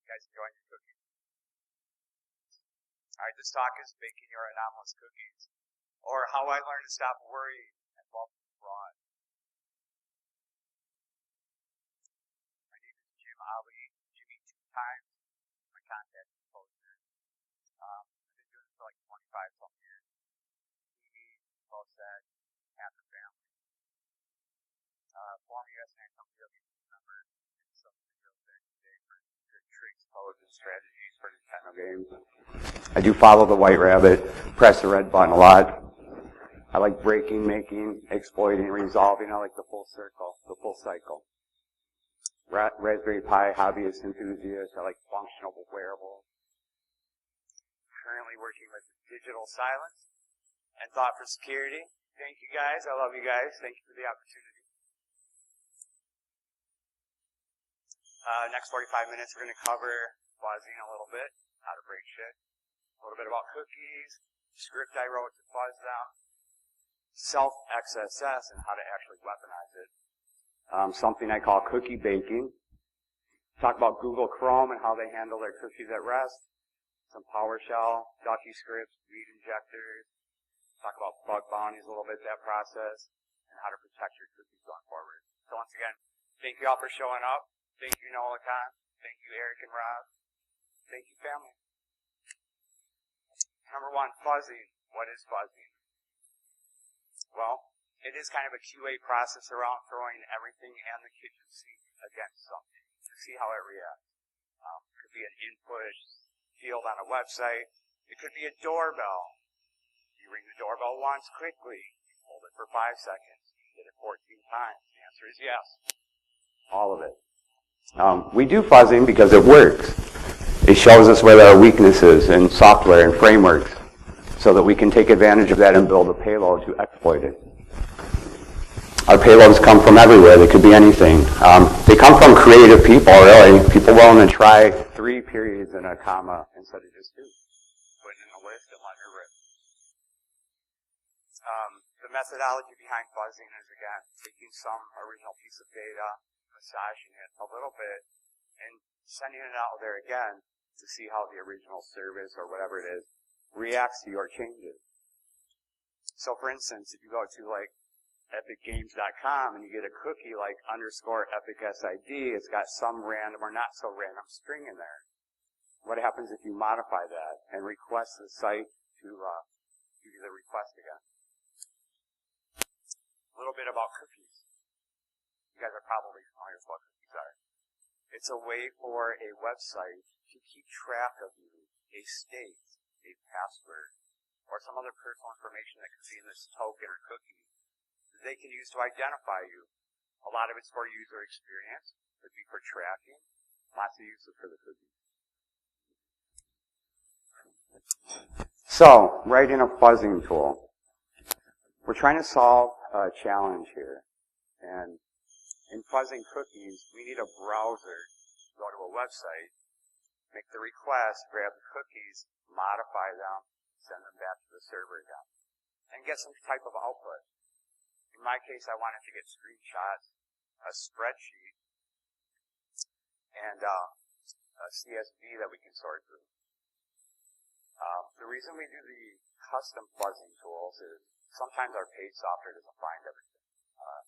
You guys enjoying your cookies? All right, this talk is baking your anomalous cookies, or how I learned to stop worrying and love fraud. My name is Allee, Jimmy 2 times. My contact is posted. I've been doing this for like 25 some years. TV, post that, half the family. Former U.S. National member, and some videos there today for good tricks, codes, and strategies for Nintendo games. I do follow the white rabbit, press the red button a lot. I like breaking, making, exploiting, resolving. I like the full circle, the full cycle. Raspberry Pi hobbyist enthusiast. I like functional wearables. Currently working with digital silence and thought for security. Thank you guys. I love you guys. Thank you for the opportunity. Next 45 minutes, we're going to cover fuzzing a little bit, how to break shit, a little bit about cookies, script I wrote to fuzz them, self-XSS and how to actually weaponize it, something I call cookie baking, talk about Google Chrome and how they handle their cookies at rest, some PowerShell, Ducky scripts, read injectors, talk about bug bounties a little bit, that process, and how to protect your cookies going forward. So once again, thank you all for showing up. Thank you, NolaCon. Thank you, Eric and Rob. Thank you, family. Number 1, fuzzing. What is fuzzing? Well, it is kind of a QA process around throwing everything and the kitchen sink against something to see how it reacts. It could be an input field on a website. It could be a doorbell. You ring the doorbell once quickly. You hold it for 5 seconds. You hit it 14 times. The answer is yes. All of it. We do fuzzing because it works. It shows us where there are weaknesses in software and frameworks so that we can take advantage of that and build a payload to exploit it. Our payloads come from everywhere. They could be anything. They come from creative people, really. People willing to try 3 periods and a comma instead of just 2. Put it in a list and let her rip. The methodology behind fuzzing is, again, taking some original piece of data, massaging it a little bit, and sending it out there again to see how the original service or whatever it is reacts to your changes. So for instance, if you go to like epicgames.com and you get a cookie like _epicsid, it's got some random or not so random string in there. What happens if you modify that and request the site to give you the request again? A little bit about cookies. You guys are probably familiar with what cookies are. It's a way for a website to keep track of you, a state, a password, or some other personal information that could be in this token or cookie that they can use to identify you. A lot of it's for user experience. It could be for tracking. Lots of uses for the cookies. So, writing a fuzzing tool. We're trying to solve a challenge here. And in fuzzing cookies, we need a browser to go to a website, make the request, grab the cookies, modify them, send them back to the server again, and get some type of output. In my case, I wanted to get screenshots, a spreadsheet, and a CSV that we can sort through. The reason we do the custom fuzzing tools is sometimes our paid software doesn't find everything.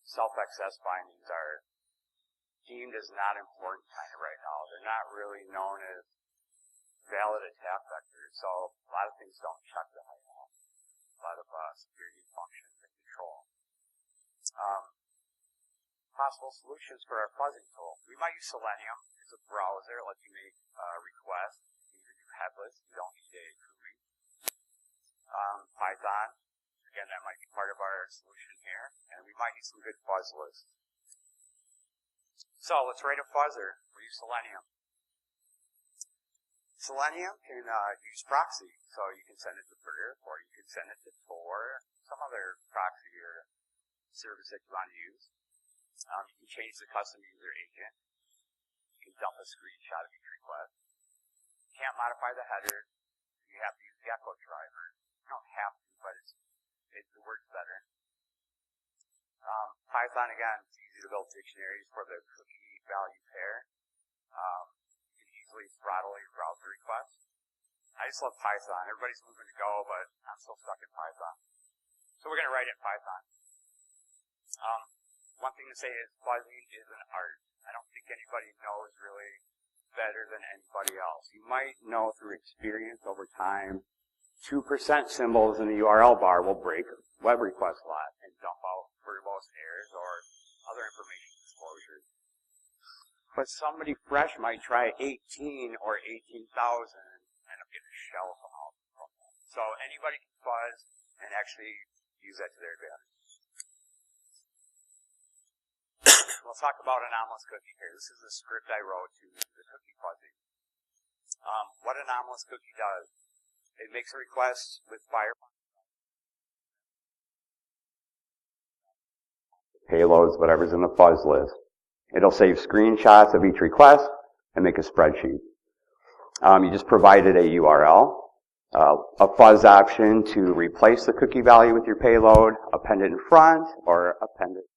Self-XS bindings are deemed as not important kind of right now. They're not really known as valid attack vectors, so a lot of things don't check them right now. A lot of security functions and control. Possible solutions for our fuzzing tool. We might use Selenium. It's a browser. It lets you make requests. You can do headless. You don't need a GUI. Python. Again, that might be part of our solution here. And we might need some good fuzz lists. So let's write a fuzzer. We use Selenium. Selenium can use proxy. So you can send it to Burr, or you can send it to Tor, some other proxy or service that you want to use. You can change the custom user agent. You can dump a screenshot of each request. You can't modify the header. You have to use the echo driver. You don't have to, but it works better. Python, again, it's easy to build dictionaries for the cookie value pair. You can aggressively throttle your browser requests. I just love Python. Everybody's moving to Go, but I'm still stuck in Python. So we're going to write it in Python. One thing to say is fuzzing is an art. I don't think anybody knows really better than anybody else. You might know through experience over time, 2% symbols in the URL bar will break web requests a lot and dump out verbose errors or other information disclosures. But somebody fresh might try 18 or 18,000 and get a shell somehow from that. So anybody can fuzz and actually use that to their advantage. Let's talk about anomalous cookie here. This is the script I wrote to the cookie fuzzing. What anomalous cookie does, it makes a request with Firefox payloads, whatever's in the fuzz list. It'll save screenshots of each request and make a spreadsheet. You just provided a URL, a fuzz option to replace the cookie value with your payload, append it in front, or append it.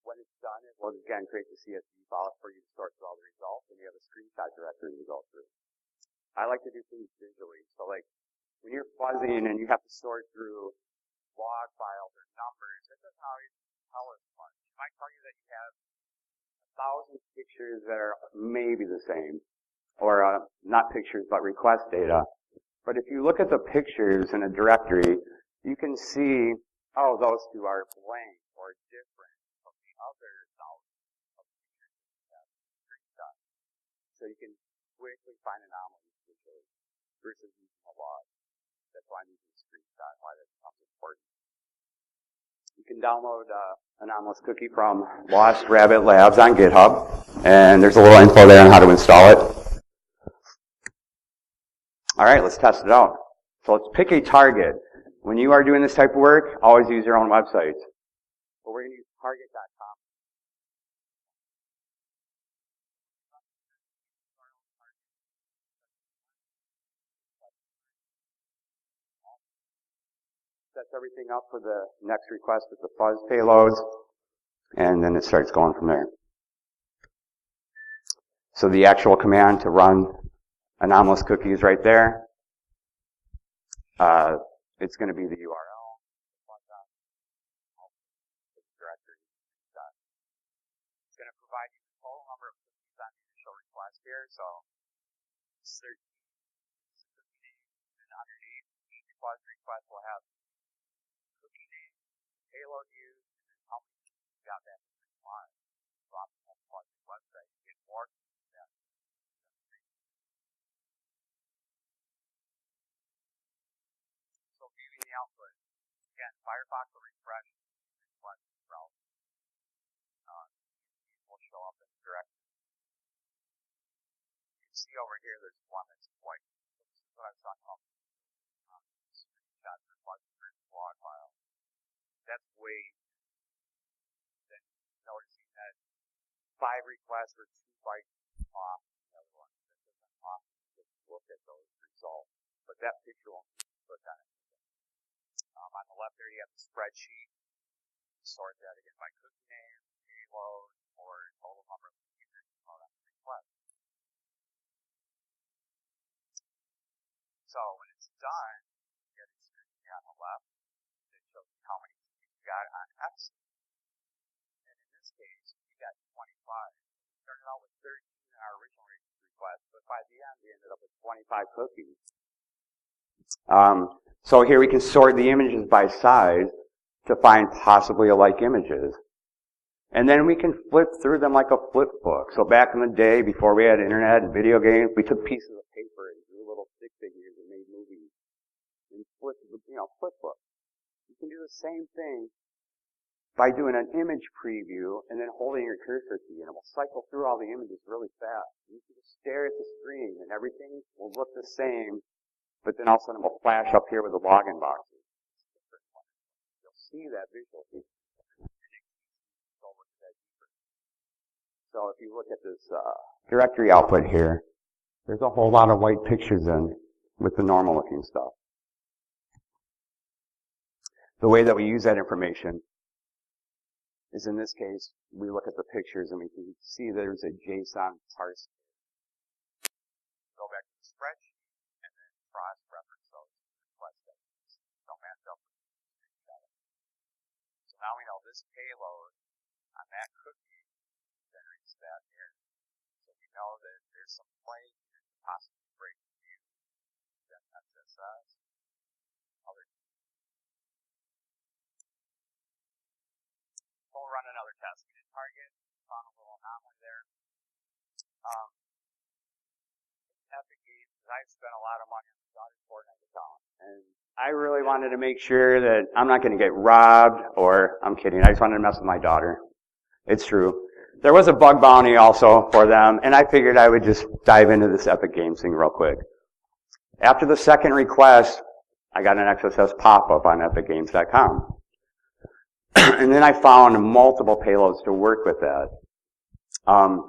When it's done, it will again create the CSV file for you to sort through all the results, and you have a screenshot directory to go through. I like to do things visually. So like when you're fuzzing and you have to sort through log files or numbers, that doesn't always tell us much. It might tell you that you have 1,000 pictures that are maybe the same, or not pictures but request data. But if you look at the pictures in a directory, you can see, oh, those two are blank or different from the other 1,000 of pictures that you have screenshot. So you can quickly find anomalies visually versus using a log. That's why I'm using a screenshot, why that becomes important. You can download Anomalous Cookie from Lost Rabbit Labs on GitHub, and there's a little info there on how to install it. All right, let's test it out. So let's pick a target. When you are doing this type of work, always use your own websites. But we're going to use target.com. Sets everything up for the next request with the fuzz payloads, and then it starts going from there. So the actual command to run anomalous cookie is right there. It's going to be the URL, directory. It's going to provide you the total number of cookies on the initial request here. So 13 is the cookie name, and underneath each fuzz request will have cookie name, payload used, and then how many cookies you got back in the line. So I'm on the fuzz website, you get more cookies back. So viewing the output, again, Firefox will refresh the request browser. These will show up in the directory. You can see over here there's one that's white. This is what I was talking about. Screenshot request for log file. That's way than noticing that 5 requests were 2 bytes off the other one. That doesn't often just look at those results. But that picture won't look on it. On the left there you have the spreadsheet. Sort that again by cookie name, payload, or total number of users you wrote on the request. So when it's done, you get a screen on the left that shows you how many you got on X. And in this case, we got 25. We started out with 13 in our original request, but by the end we ended up with 25 cookies. So here we can sort the images by size to find possibly alike images. And then we can flip through them like a flip book. So back in the day, before we had internet and video games, we took pieces of paper and drew little stick figures and made movies. And flip book. You can do the same thing by doing an image preview and then holding your cursor key, and it will cycle through all the images really fast. You can just stare at the screen and everything will look the same, but then all of a sudden it will flash up here with the login boxes. You'll see that visually. So if you look at this directory output here, there's a whole lot of white pictures in with the normal looking stuff. The way that we use that information is in this case, we look at the pictures and we can see there's a JSON parse. Go back to the spreadsheet and then cross-reference those request IDs. Don't match up with the screenshot. So now we know this payload on that cookie generates that error. So we know that there's some play here to possibly break the view. Then XSS. We'll run another test. We did target, found a little anomaly there. Epic Games, I've spent a lot of money on the daughter's Fortnite account, and I really wanted to make sure that I'm not going to get robbed, or I'm kidding, I just wanted to mess with my daughter. It's true. There was a bug bounty also for them, and I figured I would just dive into this Epic Games thing real quick. After the second request, I got an XSS pop-up on epicgames.com. And then I found multiple payloads to work with that.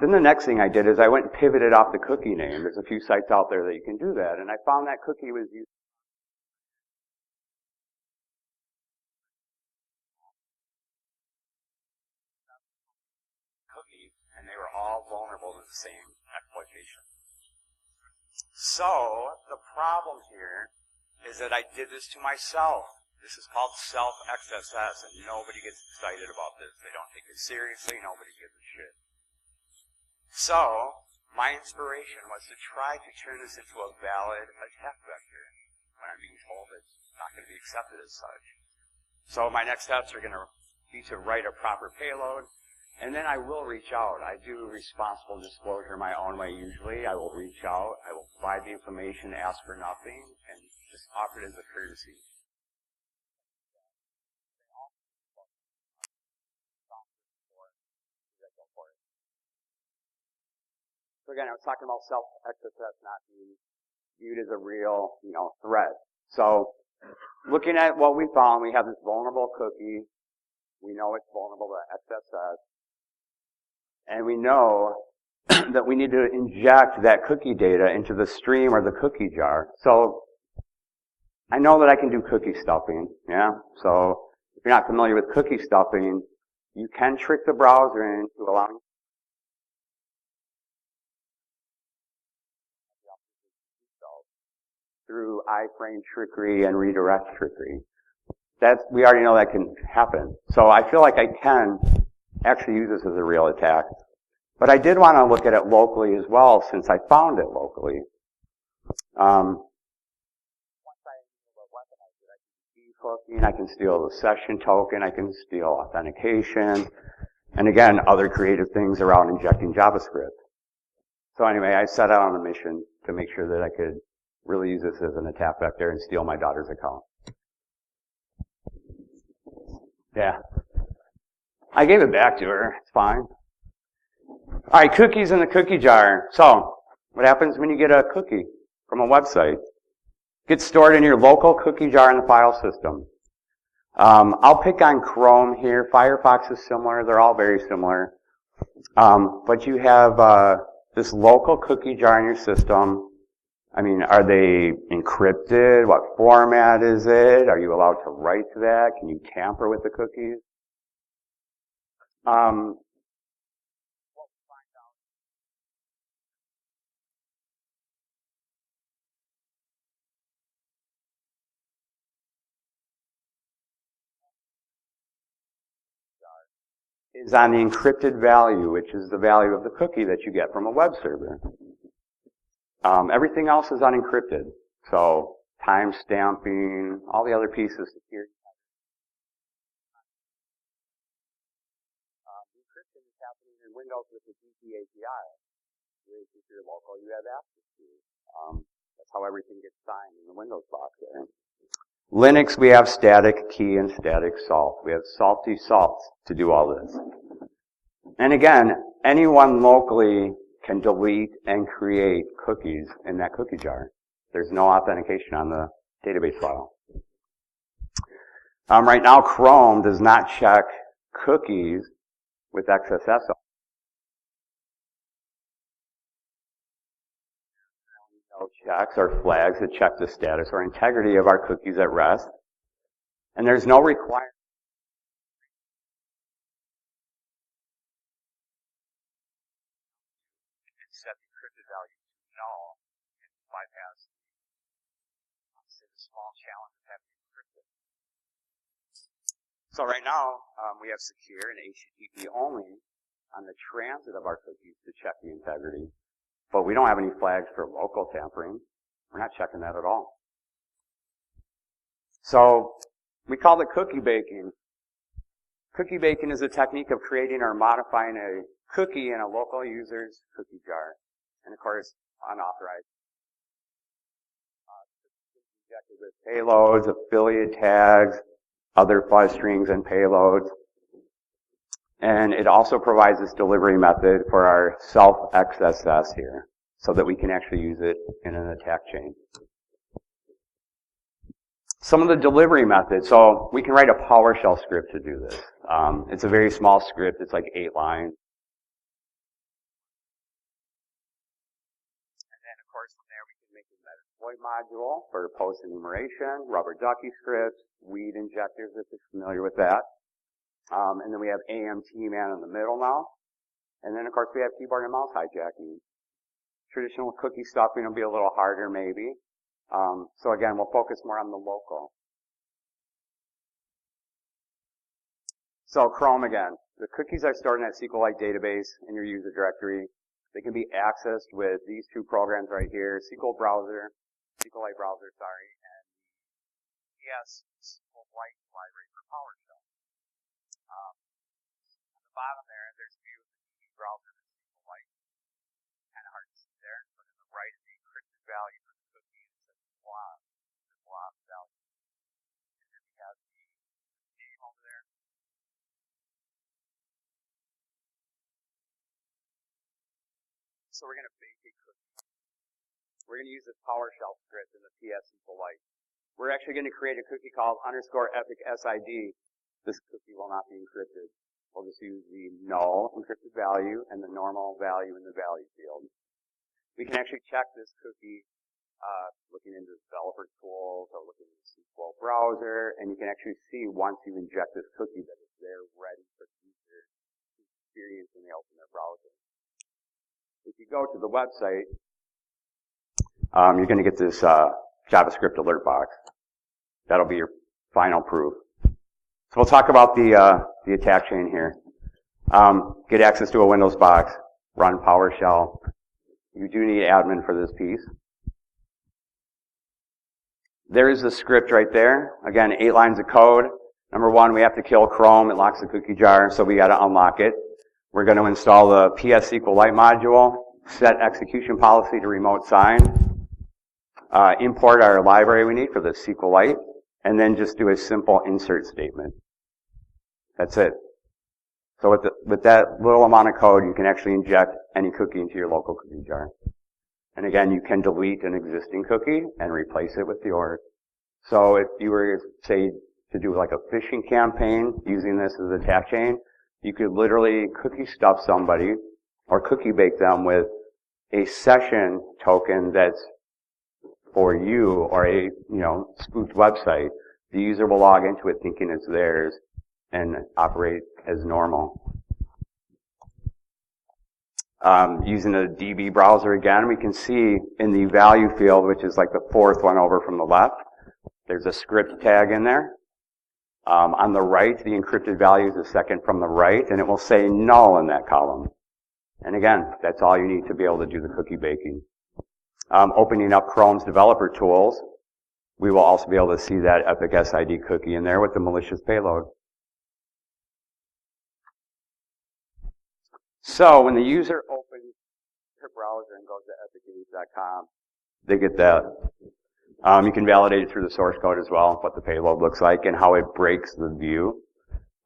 Then the next thing I did is I went and pivoted off the cookie name. There's a few sites out there that you can do that. And I found that cookie was used. Cookie, and they were all vulnerable to the same exploitation. So the problem here is that I did this to myself. This is called self-XSS, and nobody gets excited about this. They don't take it seriously. Nobody gives a shit. So, my inspiration was to try to turn this into a valid attack vector when I'm being told it's not going to be accepted as such. So my next steps are going to be to write a proper payload, and then I will reach out. I do responsible disclosure my own way usually. I will reach out. I will provide the information, ask for nothing, and just offer it as a courtesy. So again, I was talking about self-XSS not being viewed as a real, threat. So looking at what we found, we have this vulnerable cookie. We know it's vulnerable to XSS. And we know that we need to inject that cookie data into the stream or the cookie jar. So I know that I can do cookie stuffing, yeah? So if you're not familiar with cookie stuffing, you can trick the browser into allowing through iframe trickery and redirect trickery. We already know that can happen. So I feel like I can actually use this as a real attack. But I did want to look at it locally as well, since I found it locally. Once I weaponize it, I can defooking, I can steal the session token, I can steal authentication, and again, other creative things around injecting JavaScript. So anyway, I set out on a mission to make sure that I could really use this as an attack vector and steal my daughter's account. Yeah. I gave it back to her. It's fine. All right, cookies in the cookie jar. So, what happens when you get a cookie from a website? It gets stored in your local cookie jar in the file system. I'll pick on Chrome here. Firefox is similar. They're all very similar. But you have this local cookie jar in your system. I mean, are they encrypted? What format is it? Are you allowed to write to that? Can you tamper with the cookies? Is on the encrypted value, which is the value of the cookie that you get from a web server. Everything else is unencrypted. So time stamping, all the other pieces. Security. Encryption is happening in Windows with the GP API. If you're local, you have access to. That's how everything gets signed in the Windows box there. Linux, we have static key and static salt. We have salty salts to do all this. And again, anyone locally can delete and create cookies in that cookie jar. There's no authentication on the database file. Right now, Chrome does not check cookies with XSS. No checks or flags that check the status or integrity of our cookies at rest. And there's no requirement set the encrypted value to null and bypass the small challenge of having it encrypted. So right now, we have secure and HTTP only on the transit of our cookies to check the integrity. But we don't have any flags for local tampering. We're not checking that at all. So we call it cookie baking. Cookie baking is a technique of creating or modifying a cookie in a local user's cookie jar. And of course, unauthorized. Injected with payloads, affiliate tags, other fuzz strings and payloads. And it also provides this delivery method for our self-XSS here, so that we can actually use it in an attack chain. Some of the delivery methods, so we can write a PowerShell script to do this. It's a very small script, it's like 8 lines. And then of course from there we can make a Metasploit module for post enumeration, rubber ducky scripts, weed injectors if you're familiar with that. And then we have AMT man in the middle now. And then of course we have keyboard and mouse hijacking. Traditional cookie stuffing will be a little harder maybe. So again, we'll focus more on the local. So Chrome again. The cookies are stored in that SQLite database in your user directory. They can be accessed with these two programs right here, SQLite browser, and the SQLite library for PowerShell. On the bottom there's a view of the DB browser and SQLite. Kind of hard to see there, but on the right is the encrypted value for the cookie. It says blob value. And then we have the name over there. So we're going to bake a cookie. We're going to use this PowerShell script in the PS SQLite. We're actually going to create a cookie called _epic_SID. This cookie will not be encrypted. We'll just use the null encrypted value and the normal value in the value field. We can actually check this cookie looking into the developer tools or looking in the SQL browser, and you can actually see once you inject this cookie that it's there ready for the user to experience when they open their browser. If you go to the website, you're going to get this JavaScript alert box. That'll be your final proof. So we'll talk about the attack chain here. Get access to a Windows box, run PowerShell. You do need admin for this piece. There is the script right there. Again, 8 lines of code. Number 1, we have to kill Chrome. It locks the cookie jar, so we got to unlock it. We're going to install the PS SQLite module, set execution policy to remote sign, import our library we need for the SQLite, and then just do a simple insert statement. That's it. So with that little amount of code, you can actually inject any cookie into your local cookie jar. And again, you can delete an existing cookie and replace it with yours. So if you were, say, to do like a phishing campaign using this as an attack chain, you could literally cookie stuff somebody or cookie bake them with a session token that's for you or a, spoofed website. The user will log into it thinking it's theirs and operate as normal. Using a DB browser again, we can see in the value field, which is like the 4th one over from the left, there's a script tag in there. On the right, the encrypted value is the second from the right, and it will say null in that column. And again, that's all you need to be able to do the cookie baking. Opening up Chrome's developer tools, we will also be able to see that Epic SID cookie in there with the malicious payload. So when the user opens their browser and goes to epicgames.com, they get that. You can validate it through the source code as well, what the payload looks like and how it breaks the view.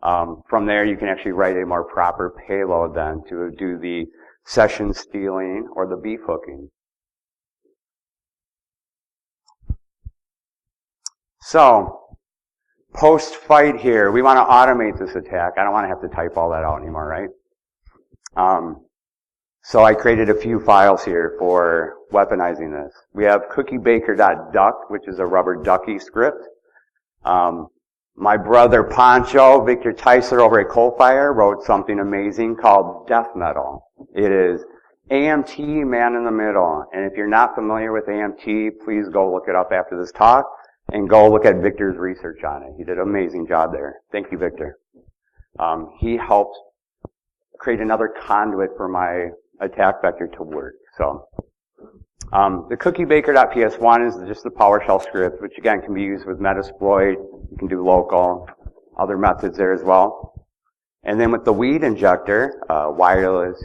From there, you can actually write a more proper payload then to do the session stealing or the beef hooking. So, post-fight here, we want to automate this attack. I don't want to have to type all that out anymore, right? So I created a few files here for weaponizing this. We have cookiebaker.duck, which is a rubber ducky script. My brother Poncho, Victor Teisler over at Coalfire, wrote something amazing called Death Metal. It is AMT, man in the middle. And if you're not familiar with AMT, please go look it up after this talk and go look at Victor's research on it. He did an amazing job there. Thank you, Victor. He helped create another conduit for my attack vector to work. So, the cookiebaker.ps1 is just the PowerShell script, which again can be used with Metasploit. You can do local, other methods there as well. And then with the weed injector, wireless,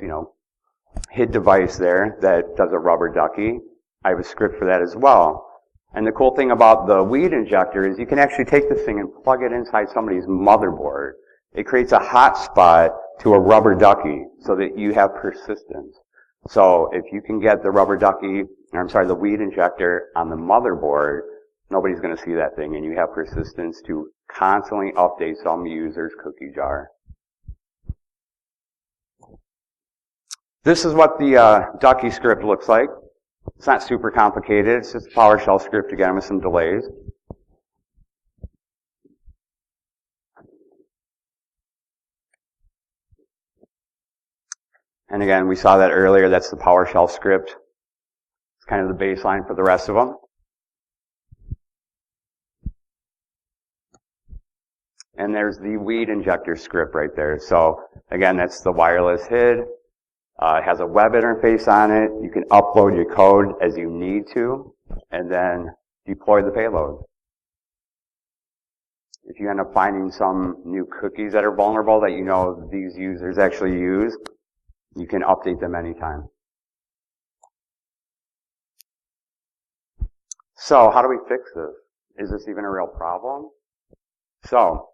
HID device there that does a rubber ducky, I have a script for that as well. And the cool thing about the weed injector is you can actually take this thing and plug it inside somebody's motherboard. It creates a hotspot to a rubber ducky so that you have persistence. So if you can get the the weed injector on the motherboard, nobody's going to see that thing, and you have persistence to constantly update some user's cookie jar. This is what the ducky script looks like. It's not super complicated. It's just a PowerShell script again with some delays. And again, we saw that earlier. That's the PowerShell script. It's kind of the baseline for the rest of them. And there's the weed injector script right there. So again, that's the wireless HID. It has a web interface on it. You can upload your code as you need to, and then deploy the payload. If you end up finding some new cookies that are vulnerable that you know these users actually use, you can update them anytime. So, how do we fix this? Is this even a real problem? So,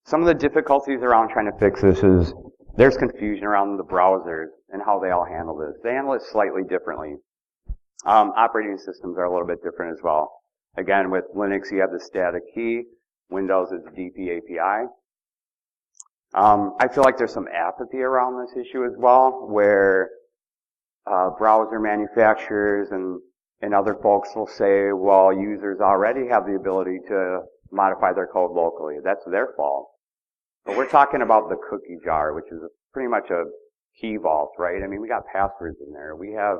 some of the difficulties around trying to fix this is there's confusion around the browsers and how they all handle this. They handle it slightly differently. Operating systems are a little bit different as well. Again, with Linux, you have the static key. Windows is DP API. I feel like there's some apathy around this issue as well, where browser manufacturers and other folks will say, well, users already have the ability to modify their code locally. That's their fault. But we're talking about the cookie jar, which is pretty much a key vault, right? I mean, we got passwords in there. We have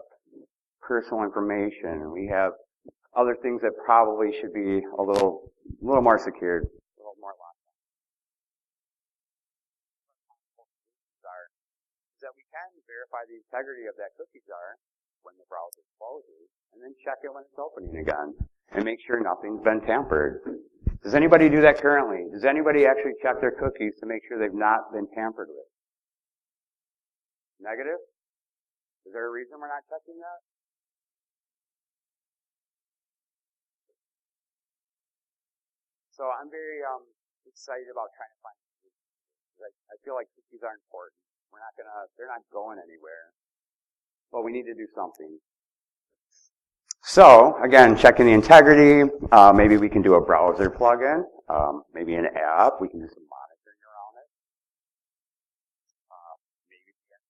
personal information. We have other things that probably should be a little more secured, a little more locked down. Is that we can verify the integrity of that cookie jar when the browser closes, and then check it when it's opening again, and make sure nothing's been tampered. Does anybody do that currently? Does anybody actually check their cookies to make sure they've not been tampered with? Negative? Is there a reason we're not checking that? So I'm very excited about trying to find solutions. I feel like cookies are important. They're not going anywhere. But we need to do something. So, again, checking the integrity. Maybe we can do a browser plugin. Maybe an app. We can do some monitoring around it. Maybe we can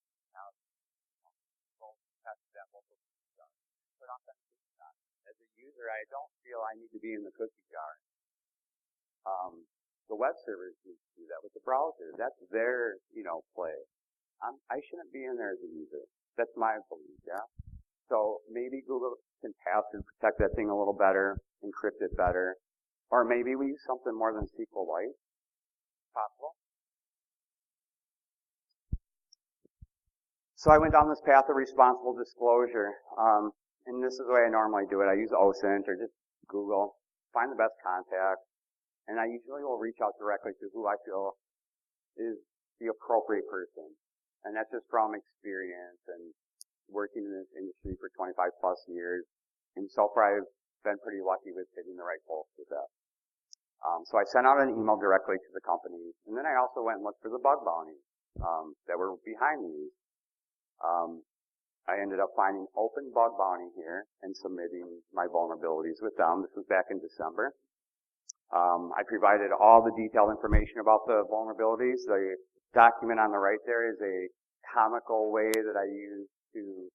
test that local cookie jar. Put authentication on. As a user, I don't feel I need to be in the cookie jar. The web servers need to do that with the browser. That's their, play. I shouldn't be in there as a user. That's my belief, yeah? So maybe Google can password protect that thing a little better, encrypt it better, or maybe we use something more than SQLite. Possible. So I went down this path of responsible disclosure, and this is the way I normally do it. I use OSINT or just Google, find the best contact, and I usually will reach out directly to who I feel is the appropriate person. And that's just from experience and working in this industry for 25 plus years. And so far I've been pretty lucky with hitting the right folks with that. So I sent out an email directly to the company. And then I also went and looked for the bug bounties that were behind these. I ended up finding OPENBUGBOUNTY here and submitting my vulnerabilities with them. This was back in December. I provided all the detailed information about the vulnerabilities. The document on the right there is a comical way that I use to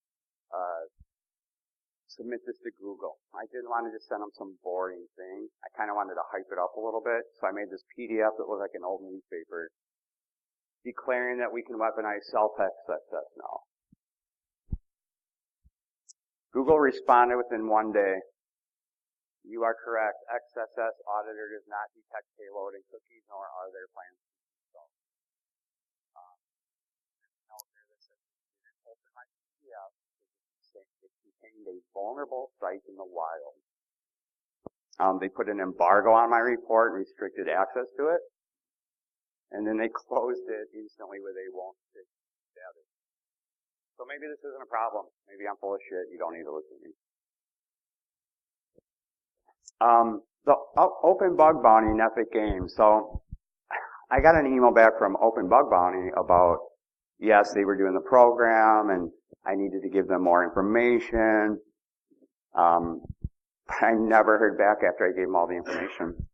submit this to Google. I didn't want to just send them some boring thing. I kind of wanted to hype it up a little bit, so I made this PDF that looked like an old newspaper declaring that we can weaponize self-access now. Google responded within 1 day. You are correct. XSS auditor does not detect payload in cookies, nor are there plans to do so. Note there that says open my PDF because it contained a vulnerable site in the wild. They put an embargo on my report and restricted access to it, and then they closed it instantly with a won't fix status. So maybe this isn't a problem. Maybe I'm full of shit. You don't need to listen to me. The Open Bug Bounty in Epic Games. So I got an email back from Open Bug Bounty about, yes, they were doing the program and I needed to give them more information. But I never heard back after I gave them all the information.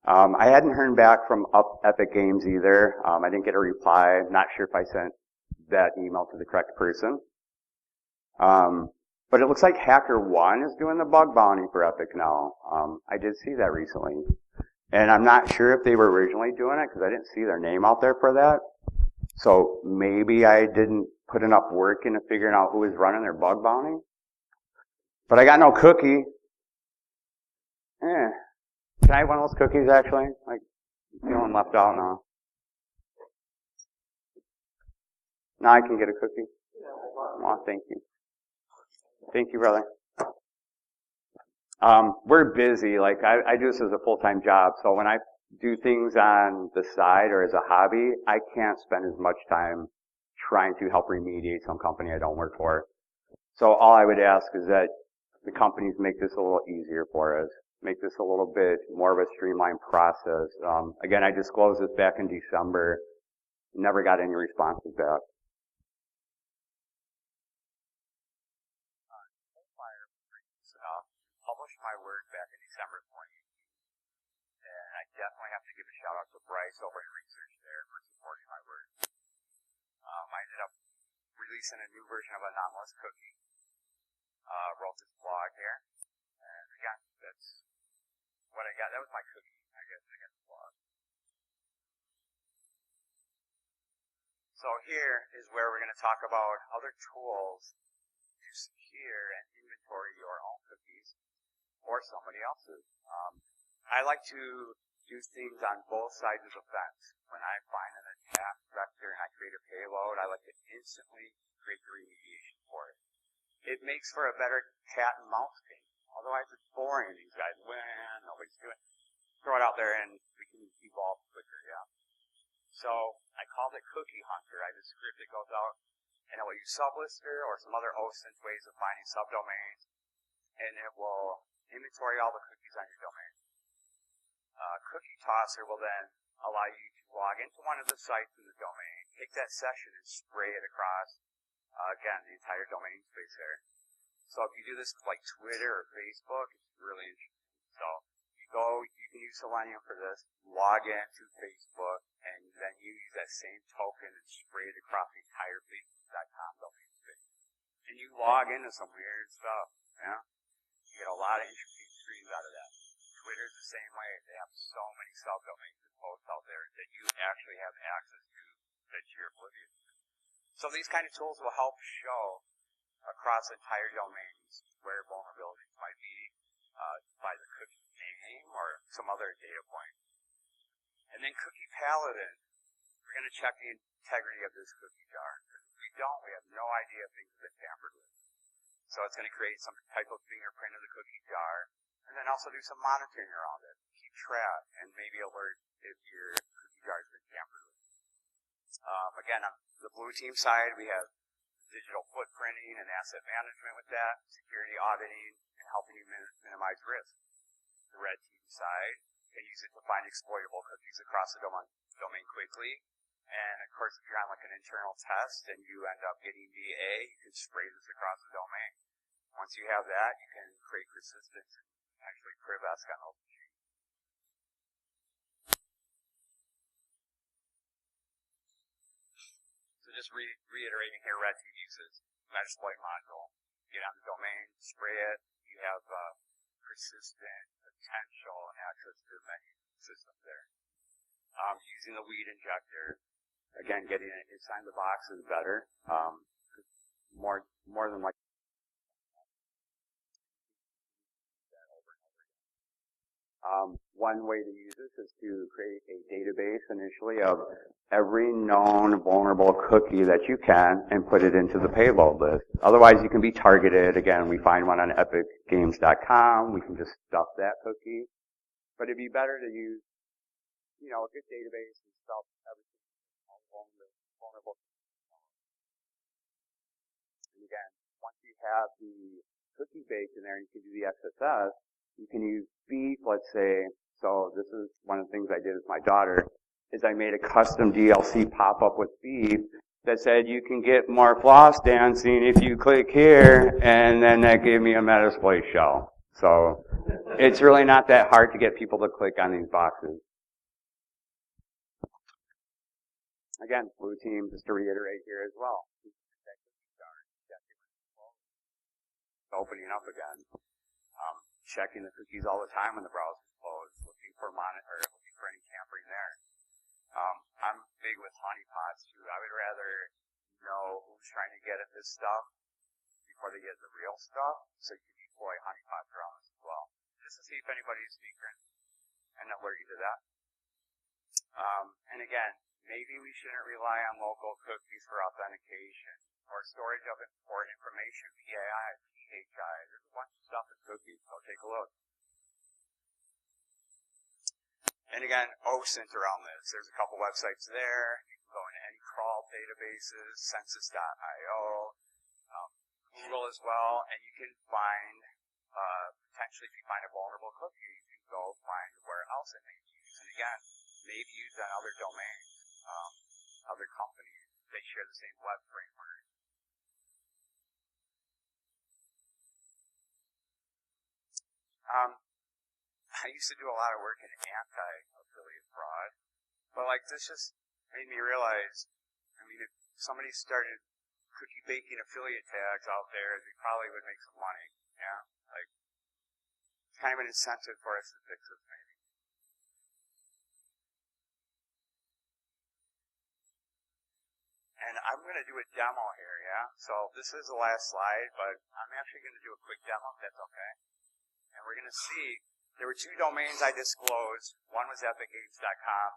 I hadn't heard back from Epic Games either. I didn't get a reply. Not sure if I sent that email to the correct person. But it looks like HackerOne is doing the bug bounty for Epic now. I did see that recently. And I'm not sure if they were originally doing it because I didn't see their name out there for that. So maybe I didn't put enough work into figuring out who was running their bug bounty. But I got no cookie. Can I have one of those cookies actually? Like, feeling left out now. Now I can get a cookie. Oh, thank you. Thank you, brother. We're busy. Like, I do this as a full-time job, so when I do things on the side or as a hobby, I can't spend as much time trying to help remediate some company I don't work for. So all I would ask is that the companies make this a little easier for us. Make this a little bit more of a streamlined process. Again, I disclosed this back in December. Never got any responses back. Published my work back in December 2018. And I definitely have to give a shout out to Bryce over in research there for supporting my work. I ended up releasing a new version of Anomalous cookie. Wrote this blog here. And again, that's what I got. That was my cookie, I guess, the blog. So here is where we're going to talk about other tools to secure and inventory your own cookies or somebody else's. I like to do things on both sides of the fence. When I find an attack vector and I create a payload, I like to instantly create the remediation for it. It makes for a better cat and mouse game. Otherwise, it's boring. These guys win, nobody's doing it. Throw it out there and we can evolve quicker, yeah. So I called it Cookie Hunter. I have a script that goes out and it will use Sublister or some other OSINT ways of finding subdomains, and it will inventory all the cookies on your domain. Cookie Tosser will then allow you to log into one of the sites in the domain, take that session and spray it across, again, the entire domain space there. So if you do this like Twitter or Facebook, it's really interesting. So you can use Selenium for this, log into Facebook, and then you use that same token and spray it across the entire Facebook.com domain space. And you log into some weird stuff, yeah? You get a lot of interesting screens out of that. Twitter's the same way. They have so many subdomains and posts out there that you actually have access to that you're oblivious to. So these kind of tools will help show across entire domains where vulnerabilities might be by the cookie name or some other data point. And then Cookie Paladin, we're going to check the integrity of this cookie jar. If we don't, we have no idea if things have been tampered with. So it's going to create some type of fingerprint of the cookie jar, and then also do some monitoring around it. Keep track, and maybe alert if your cookie jar has been tampered with. Again, on the blue team side, we have digital footprinting and asset management with that, security auditing, and helping you minimize risk. The red team side can use it to find exploitable cookies across the domain quickly. And of course, if you're on like an internal test and you end up getting VA, you can spray this across the domain. Once you have that, you can create persistence and actually priv-esque on OpenBugBounty. So just reiterating here, red team uses Metasploit module. Get on the domain, spray it. You have persistent potential access to many systems there. Using the weed injector. Again, getting it inside the box is better. More than like One way to use this is to create a database initially of every known vulnerable cookie that you can and put it into the payload list. Otherwise, you can be targeted. Again, we find one on epicgames.com. We can just stuff that cookie. But it'd be better to use, you know, a good database and stuff everything vulnerable. And again, once you have the cookie baked in there, you can do the XSS. You can use beef, let's say. So this is one of the things I did with my daughter, is I made a custom DLC pop-up with beef that said you can get more floss dancing if you click here, and then that gave me a Metasploit shell. So it's really not that hard to get people to click on these boxes. Again, blue team, just to reiterate here as well. Opening up again. Checking the cookies all the time when the browser's closed, looking for any tampering there. I'm big with honeypots too. I would rather know who's trying to get at this stuff before they get the real stuff, so you can deploy honeypots around this as well. Just to see if anybody's secret and alert you to that. And again, maybe we shouldn't rely on local cookies for authentication or storage of important information, PAI, PHI. There's a bunch of stuff in cookies, so take a look. And again, OSINT around this. There's a couple websites there. You can go into any crawl databases, census.io, Google as well, and you can find, potentially if you find a vulnerable cookie, you can go find where else it may be used. And again, maybe used on other domains, other companies. They share the same web framework. I used to do a lot of work in anti-affiliate fraud, but like this just made me realize, I mean, if somebody started cookie baking affiliate tags out there, they probably would make some money, yeah? Like, it's kind of an incentive for us to fix this maybe. And I'm going to do a demo here, yeah? So this is the last slide, but I'm actually going to do a quick demo, if that's okay. And we're going to see, there were two domains I disclosed. One was epicgames.com,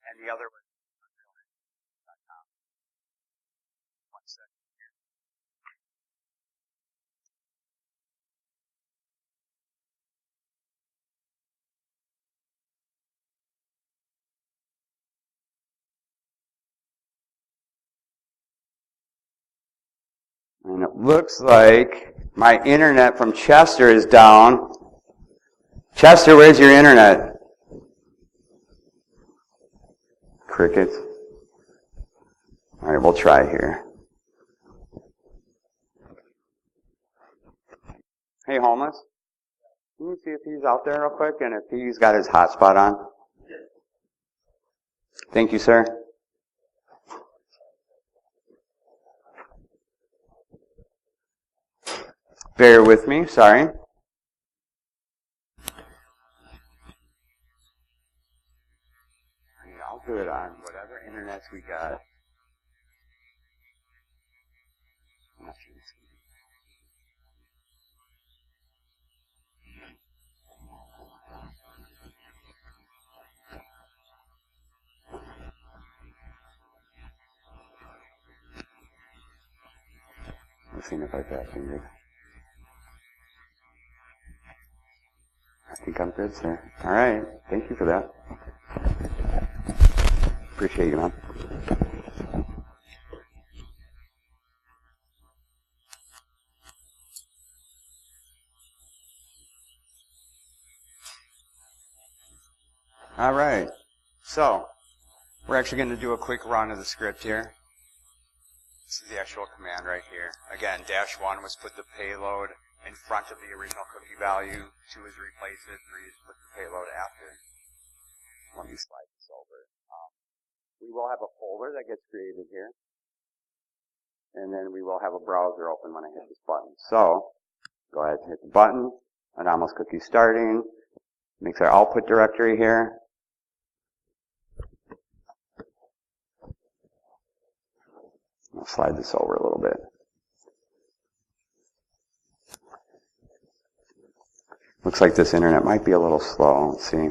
and the other was untitled.com. One second here. And it looks like my internet from Chester is down. Chester, where's your internet? Crickets. All right, we'll try here. Hey, homeless. Can you see if he's out there real quick and if he's got his hotspot on? Thank you, sir. Bear with me, sorry. I'll do it on whatever internets we got. Let's see if I got fingers. I think I'm good, sir. All right. Thank you for that. Appreciate you, man. All right. So, we're actually going to do a quick run of the script here. This is the actual command right here. Again, -1 was put the payload in front of the original cookie value. 2 is replace it. 3 is put the payload after. Let me slide this over. We will have a folder that gets created here. And then we will have a browser open when I hit this button. So, go ahead and hit the button. Anomalous cookie starting. Makes our output directory here. I'll slide this over a little bit. Looks like this internet might be a little slow. Let's see.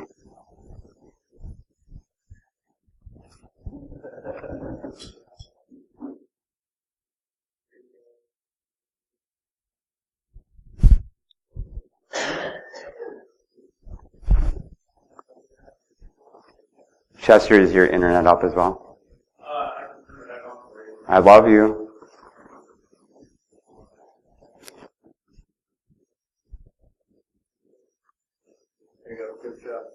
Chester, is your internet up as well? I love you. There you go. Good job.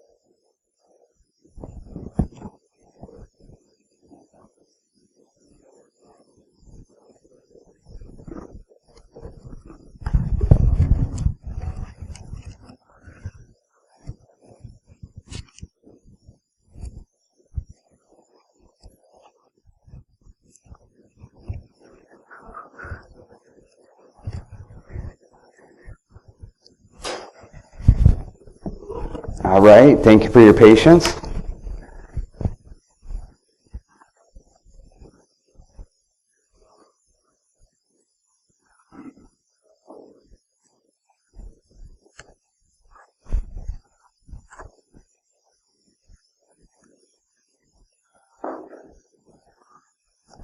All right. Thank you for your patience.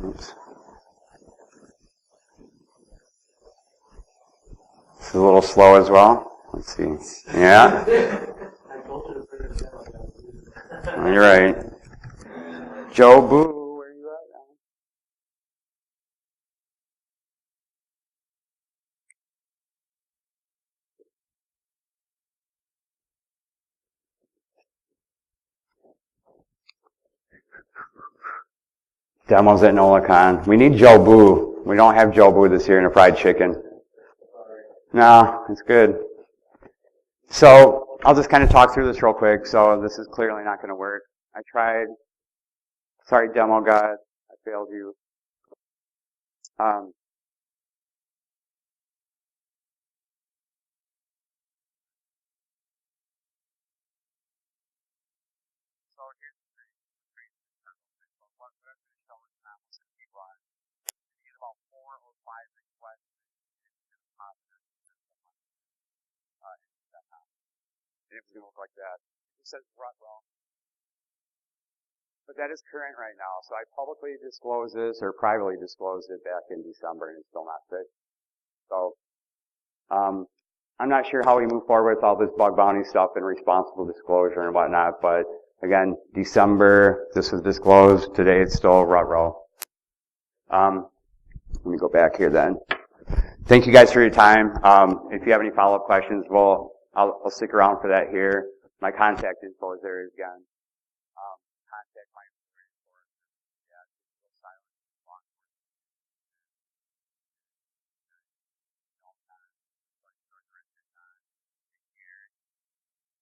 Oops. It's a little slow as well. Let's see. Yeah. You're right. Joe Boo, where are you at now? Demos at NolaCon. We need Joe Boo. We don't have Joe Boo this year in a fried chicken. No, it's good. So I'll just kind of talk through this real quick. So this is clearly not going to work. I tried. Sorry, demo god. I failed you. So here's the thing. What I'm going to show is an Anomalous that we run. You get about 4 or 5 requests into the posture system. And it's going to look like that. It says Rutwell. But that is current right now. So I publicly disclosed this or privately disclosed it back in December and it's still not fixed. So I'm not sure how we move forward with all this bug bounty stuff and responsible disclosure and whatnot, but again, December, this was disclosed. Today it's still Rutwell. Let me go back here then. Thank you guys for your time. If you have any follow-up questions, I'll stick around for that here. My contact info is there again. Contact my employer for it. Yeah, it's a little silent.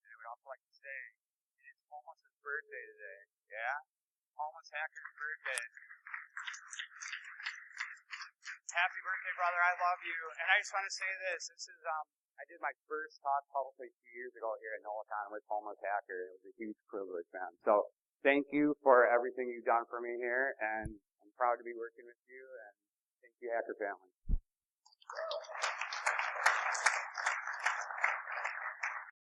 And I would also like to say, it is almost his birthday today. Yeah? Almost Hacker's birthday. Happy birthday, brother. I love you. And I just want to say this. This is, I did my first talk publicly 2 years ago here at NolaCon with Homeless Hacker. It was a huge privilege, man. So thank you for everything you've done for me here, and I'm proud to be working with you, and thank you, Hacker family.